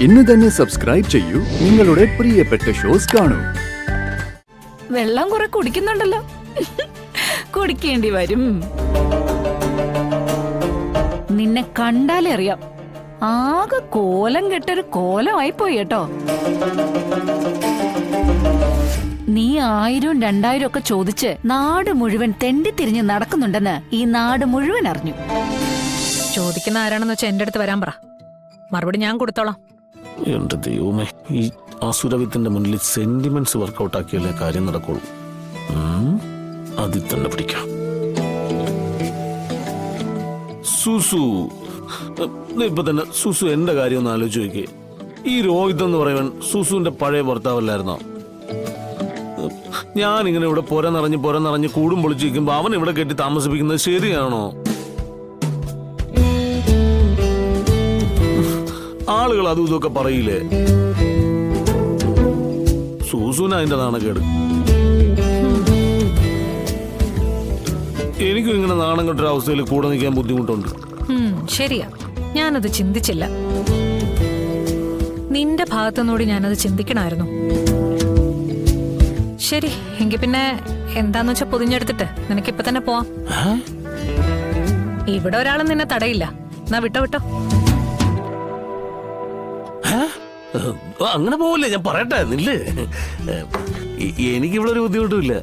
ഇന്ന് തന്നെ സബ്സ്ക്രൈബ് ചെയ്യൂ, നിങ്ങളുടെ പ്രിയപ്പെട്ട ഷോസ് കാണൂ. വെള്ളം കുറെ കുടിക്കുന്നുണ്ടല്ലോ. കുടിക്കേണ്ടി വരും. നിന്നെ കണ്ടാലേ അറിയാം, ആകെ കോലം കെട്ടൊരു കോലമായി പോയി കേട്ടോ. നീ 1000 2000 ഒക്കെ ചോദിച്ച് നാട് മുഴുവൻ തെണ്ടിത്തിരിഞ്ഞ് നടക്കുന്നുണ്ടെന്ന് ഈ നാട് മുഴുവൻ അറിഞ്ഞു. ചോദിക്കുന്ന ആരാണെന്ന് വെച്ചാൽ എന്റെ അടുത്ത് വരാൻ പറ, മറുപടി ഞാൻ കൊടുത്തോളാം. എന്റെ ദൈവമേ, ഈ അസുരവിത്തിന്റെ മുന്നിൽ സെന്റിമെന്റ്സ് വർക്കൗട്ട് ആക്കിയല്ലേ കാര്യം നടക്കുള്ളൂ. അതിൽ തന്നെ പിടിക്കാം. സുസു, ഇപ്പൊ തന്നെ സുസു എന്റെ കാര്യം ഒന്ന് ആലോചിച്ച് നോക്കിയേ. ഈ രോഹിത് എന്ന് പറയുവൻ സുസുവിന്റെ പഴയ ഭർത്താവല്ലായിരുന്നോ? ഞാനിങ്ങനെ ഇവിടെ പുര നിറഞ്ഞ് കൂടും പൊളിച്ചിരിക്കുമ്പോ അവൻ ഇവിടെ കെട്ടി താമസിപ്പിക്കുന്നത് ശരിയാണോ? ആളുകൾ അതും ഇതൊക്കെ പറയില്ലേ? സൂസൂന അതിന്റെ നാണക്കേട്. എനിക്കും ഇങ്ങനെ നാണം കെട്ടൊരു അവസ്ഥയിൽ കൂടെ നിൽക്കാൻ ബുദ്ധിമുട്ടുണ്ട്. ശരിയാ, ഞാനത് ചിന്തിച്ചില്ല. നിന്റെ ഭാഗത്തുനിന്നൂടി ഞാനത് ചിന്തിക്കണമായിരുന്നു. ശരി, എങ്കിൽ പിന്നെ എന്താന്ന് വെച്ചാ പൊതിഞ്ഞെടുത്തിട്ട് നിനക്കിപ്പൊ തന്നെ പോവാം. ഇവിടെ ഒരാളും നിന്നെ തടയില്ല. എന്നാ വിട്ടോ. അങ്ങനെ പോവില്ലേ, ഞാൻ പറയട്ടെ നില്ലേ. എനിക്കിവിടെ ഒരു ബുദ്ധിമുട്ടുമില്ല.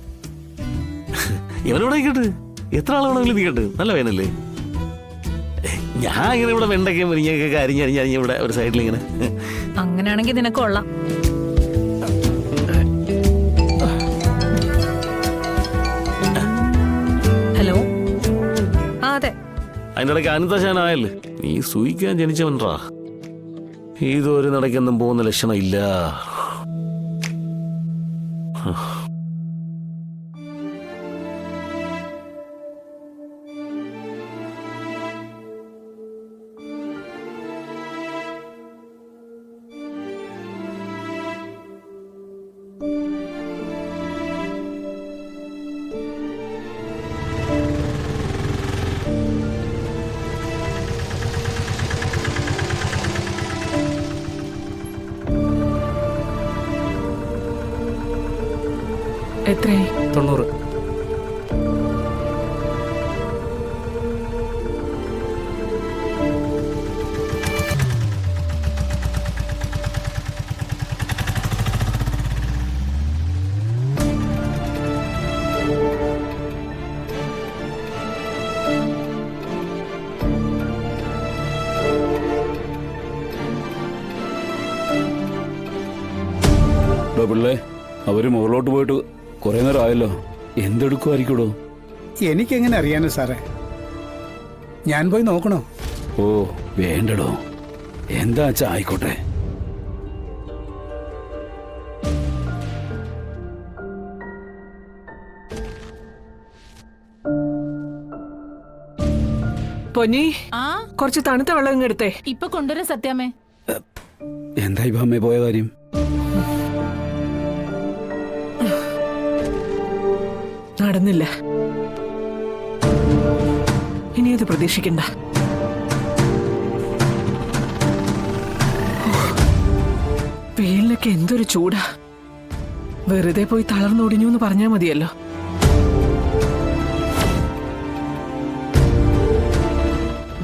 ഇവനിവിടെ നിൽക്കട്ടെ, എത്ര ആളാണെങ്കിലും നിൽക്കട്ടെ, നല്ല വേനല്ലേ. ഞാൻ ഇങ്ങനെ ഇവിടെ വെണ്ടയ്ക്കും മുരിങ്ങയൊക്കെ അരിഞ്ഞ് ഇവിടെ ഒരു സൈഡിൽ ഇങ്ങനെ. അങ്ങനെയാണെങ്കിൽ നിനക്ക് കൊള്ളാം. ഹലോ, അതെ. അതിൻ്റെ ഇടയ്ക്ക് അനന്തശാനായല്ലേ, നീ സൂയിക്കാൻ ജനിച്ചവൻറാ. ഇതൊരു നടക്കൊന്നും പോകുന്ന ലക്ഷണം ഇല്ല. എത്രയായി? 90. പിള്ളേ, അവര് മുകളിലോട്ട് പോയിട്ട് കുറെ നേരം ആയല്ലോ. എന്തെടുക്കുമായിരിക്കൂടോ? എനിക്കെങ്ങനെ അറിയാനോ സാറേ, ഞാൻ പോയി നോക്കണോ? ഓ വേണ്ടടോ, എന്താ വെച്ചാ ആയിക്കോട്ടെ. പൊന്നി, കുറച്ച് തണുത്ത വെള്ളം ഇങ്ങെടുത്തേ. ഇപ്പൊ കൊണ്ടുവരാൻ സത്യാമേ. എന്താ ഇപ്പൊ അമ്മേ പോയ കാര്യം? നടന്നില്ല, ഇനി അത് പ്രതീക്ഷിക്കണ്ട. വെയിലിനൊക്കെ എന്തൊരു ചൂടാ. വെറുതെ പോയി തളർന്നൊടിഞ്ഞു എന്ന് പറഞ്ഞാ മതിയല്ലോ.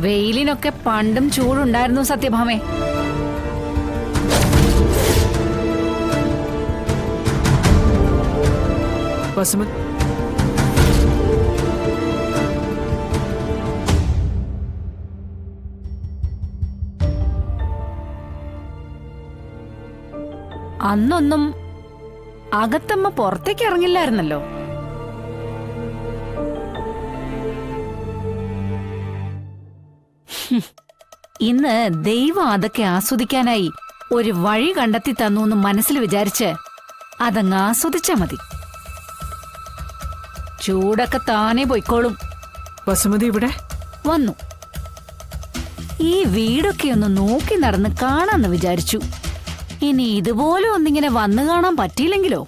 വെയിലിനൊക്കെ പണ്ടും ചൂടുണ്ടായിരുന്നു സത്യഭാമേ. വസുമത്, അന്നൊന്നും അകത്തമ്മ പുറത്തേക്ക് ഇറങ്ങില്ലായിരുന്നല്ലോ. ഇന്ന് ദൈവം അതൊക്കെ ആസ്വദിക്കാനായി ഒരു വഴി കണ്ടെത്തി തന്നു എന്ന് മനസ്സിൽ വിചാരിച്ച് അതങ്ങ് ആസ്വദിച്ചാ മതി. ചൂടൊക്കെ താനേ പോയിക്കോളും. വസുമതി ഇവിടെ വന്നു. ഈ വീടൊക്കെ ഒന്ന് നോക്കി നടന്ന് കാണാന്ന് വിചാരിച്ചു. ഇനി ഇതുപോലെ ഒന്നിങ്ങനെ വന്നു കാണാൻ പറ്റിയില്ലെങ്കിലോ?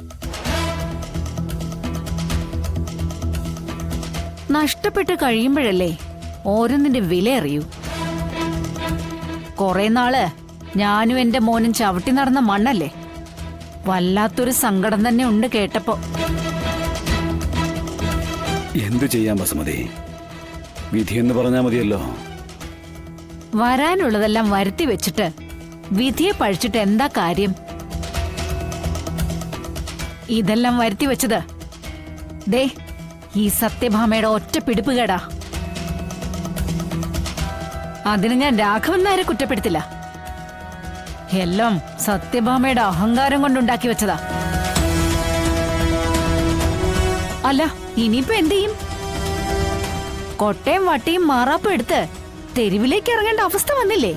നഷ്ടപ്പെട്ട് കഴിയുമ്പോഴല്ലേ ഓരോന്നിന്റെ വില അറിയൂ. കുറെ നാള് ഞാനും എന്റെ മോനും ചവിട്ടി നടന്ന മണ്ണല്ലേ. വല്ലാത്തൊരു സങ്കടം തന്നെ ഉണ്ട് കേട്ടപ്പോ. എന്തു ചെയ്യാൻ ബസുമതി? വിധിയെന്ന് പറഞ്ഞാ മതിയല്ലോ. വരാനുള്ളതെല്ലാം വരുത്തി വെച്ചിട്ട് വിധിയെ പഴിച്ചിട്ട് എന്താ കാര്യം? ഇതെല്ലാം വരുത്തി വെച്ചത് ദേ ഈ സത്യഭാമയുടെ ഒറ്റ പിടിപ്പുകേടാ. അതിന് ഞാൻ രാഘവൻ നായരെ കുറ്റപ്പെടുത്തില്ല. എല്ലാം സത്യഭാമയുടെ അഹങ്കാരം കൊണ്ടുണ്ടാക്കി വെച്ചതാ. അല്ല, ഇനിയിപ്പോ എന്ത് ചെയ്യും? കൊട്ടയും വട്ടിയും മാറാപ്പും എടുത്ത് തെരുവിലേക്ക് ഇറങ്ങേണ്ട അവസ്ഥ വന്നില്ലേ?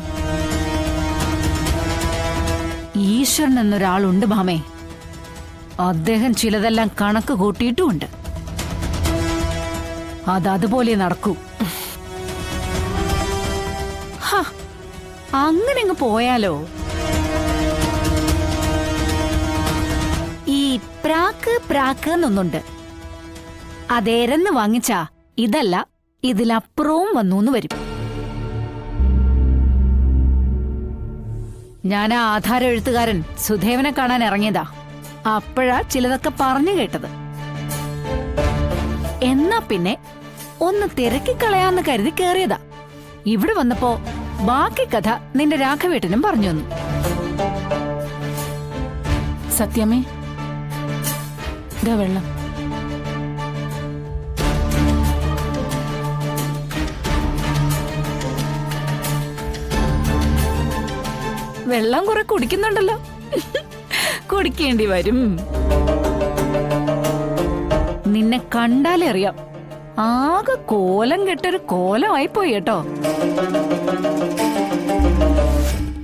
ഈശ്വരൻ എന്നൊരാളുണ്ട് ഭാമേ. അദ്ദേഹം ചിലതെല്ലാം കണക്ക് കൂട്ടിയിട്ടുമുണ്ട്. അതതുപോലെ നടക്കൂ. അങ്ങനെ അങ്ങ് പോയാലോ? ഈ പ്രാക്ക് എന്നൊന്നുണ്ട്. അതേരെന്ന് വാങ്ങിച്ചാ ഇതല്ല ഇതിലപ്പുറവും വന്നൂന്ന് വരും. ഞാൻ ആ ആധാര എഴുത്തുകാരൻ സുധേവനെ കാണാൻ ഇറങ്ങിയതാ. അപ്പോഴാ ചിലതൊക്കെ പറഞ്ഞു കേട്ടത്. എന്നാ പിന്നെ ഒന്ന് തിരക്കിക്കളയാന്ന് കരുതി കേറിയതാ. ഇവിടെ വന്നപ്പോ ബാക്കി കഥ നിന്റെ രാഘവേട്ടനും പറഞ്ഞു തന്നു. സത്യമേ, ഇതാ വെള്ളം. വെള്ളം കുറെ കുടിക്കുന്നുണ്ടല്ലോ. കുടിക്കേണ്ടി വരും. നിന്നെ കണ്ടാലേ അറിയാം, ആകെ കോലം കെട്ടൊരു കോലമായിപ്പോയി കേട്ടോ.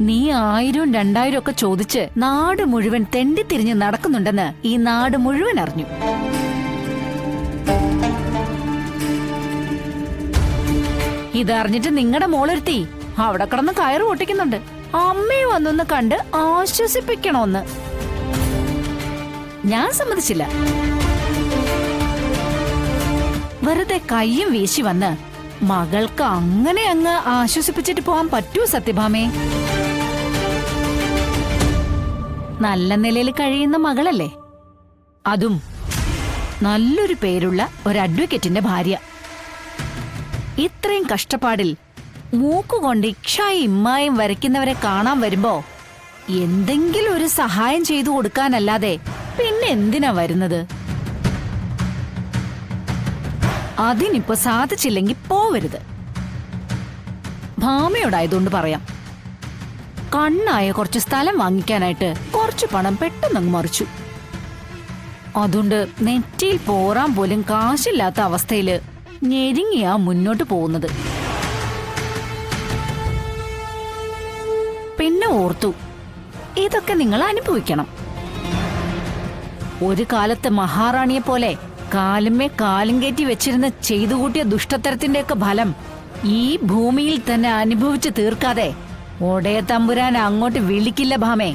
നീ 1000 2000 ഒക്കെ ചോദിച്ച് നാട് മുഴുവൻ തെണ്ടിത്തിരിഞ്ഞ് നടക്കുന്നുണ്ടെന്ന് ഈ നാട് മുഴുവൻ അറിഞ്ഞു. ഇതറിഞ്ഞിട്ട് നിങ്ങളുടെ മോളൊരുത്തി അവിടെ കിടന്ന് കയറ് പൊട്ടിക്കുന്നുണ്ട്. അമ്മയെ വന്നൊന്ന് കണ്ട് ആശ്വസിപ്പിക്കണോന്ന്. ഞാൻ സമ്മതിച്ചില്ല. വെറുതെ കയ്യും വീശി വന്ന് മകൾക്ക് അങ്ങനെ അങ്ങ് ആശ്വസിപ്പിച്ചിട്ട് പോവാൻ പറ്റൂ സത്യഭാമേ? നല്ല നിലയിൽ കഴിയുന്ന മകളല്ലേ, അതും നല്ലൊരു പേരുള്ള ഒരു അഡ്വക്കേറ്റിന്റെ ഭാര്യ. ഇത്രയും കഷ്ടപ്പാടിൽ മൂക്കുകൊണ്ട് ഇക്ഷായും ഇമ്മായും വരയ്ക്കുന്നവരെ കാണാൻ വരുമ്പോ എന്തെങ്കിലും ഒരു സഹായം ചെയ്തു കൊടുക്കാനല്ലാതെ പിന്നെ എന്തിനാ വരുന്നത്? അതിനിപ്പോ സാധിച്ചില്ലെങ്കിൽ പോവരുത്. ഭാമയോടായതുകൊണ്ട് പറയാം, കണ്ണായ കുറച്ച് സ്ഥലം വാങ്ങിക്കാനായിട്ട് കുറച്ച് പണം പെട്ടെന്നങ്ങ് മറിച്ചു. അതുകൊണ്ട് നെറ്റിയിൽ പോറാൻ പോലും കാശില്ലാത്ത അവസ്ഥയില് ഞെരുങ്ങിയാ മുന്നോട്ട് പോകുന്നത്. പിന്നെ ഓർത്തു, ഇതൊക്കെ നിങ്ങൾ അനുഭവിക്കണം. ഒരു കാലത്ത് മഹാറാണിയെ പോലെ കാലുമേ കാലും കയറ്റി വെച്ചിരുന്ന് ചെയ്തു കൂട്ടിയ ദുഷ്ടത്തരത്തിന്റെയൊക്കെ ഫലം ഈ ഭൂമിയിൽ തന്നെ അനുഭവിച്ചു തീർക്കാതെ ഒടയ തമ്പുരാൻ അങ്ങോട്ട് വിളിക്കില്ല ഭാമേ.